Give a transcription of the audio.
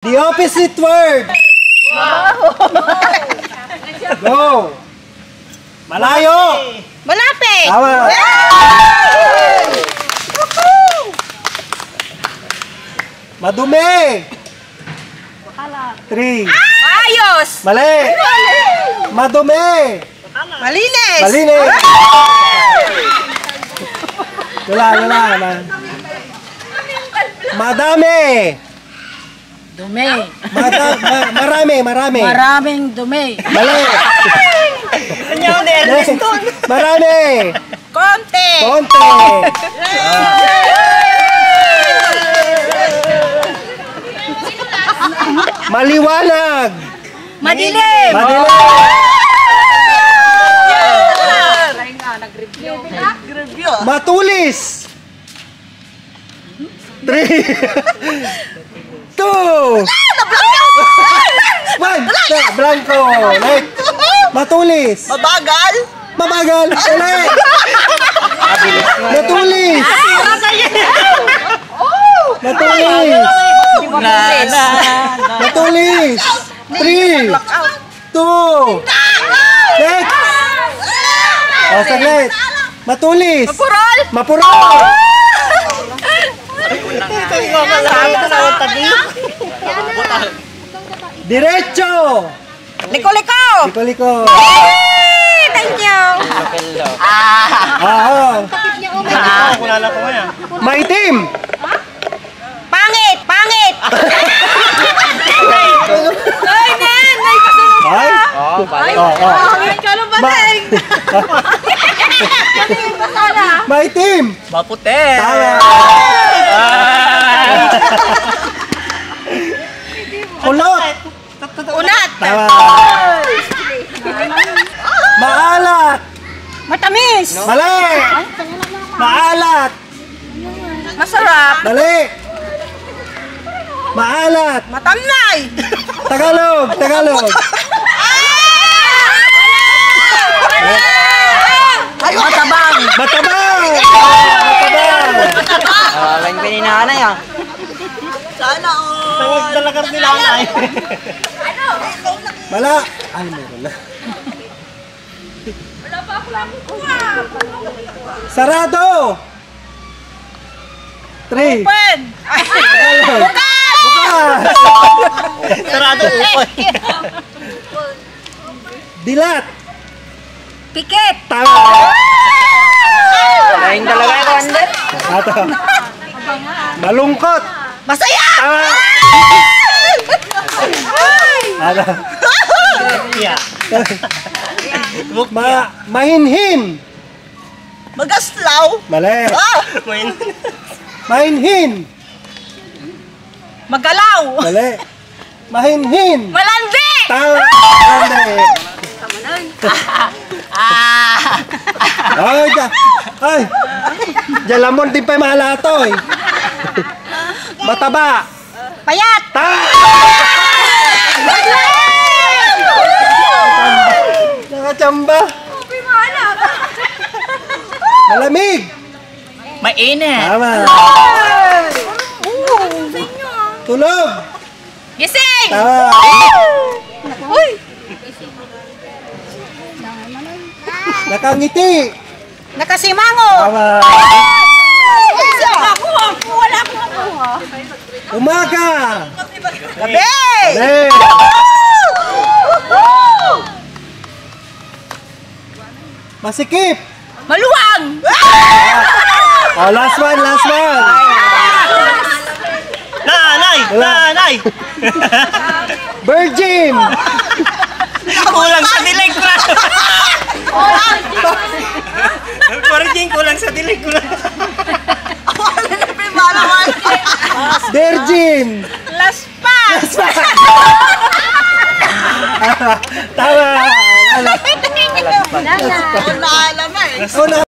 The opposite word. Go. Malayo. Malapit. Tama. Madumi. 3. Maayos. Mali. Madumi. Malinis. Malinis. Wala. Madami. Dumi. Marami. Maraming dumi. Mali. Marami. Konti. Maliwanag. Madilim. Matulis. 3. 2. 1. Blanco. Matulis. Mabagal. Mabagal. Matulis. Matulis. 3. 2. Next. Oh, saglit. Matulis. Mapurol. Diretso. Liko. Thank you. Maitim. Pangit. Maitim. Maputi. Tama. Kulot. Unat. Tama. Maalat. Matamis. Mali. Maalat. Masarap. Mali. Maalat. Matamnay. Tagalog. Matabang. Matabang. Lain pa ni nanay ah. Sana all. Tawag talaga ni nanay. Wala. Ay, meron na. Wala pa ako lang kuha. Sarado. 3. Open. Bukas. Sarado ukoy. Dilat. Pikit. Tama. Lain talaga ako under. Ato. Malungkot. Masaya. Tama. Ato. Mahinhin. Magaslaw. Mali. Mahinhin. Magalaw. Mali. Mahinhin. Malandi. Tama. Ay. Jalamon din pa yung mahalato eh. Mataba. Payat. Tama. Nakachamba. Malamig. Mainit. Tama. Tulog. Gising. Tama. Uy. Nakangiti. Nakasimango. Tama. Wala akong nakuha. Umaga. Gabi. Hey. Masikip. Maluwang. Oh, last one. Nanay. Virgin. Kulang sa dilig ko lang. Kulang sa dilig ko lang. Virgin. Last pass. Tama. Wala na. Wala na. Oh,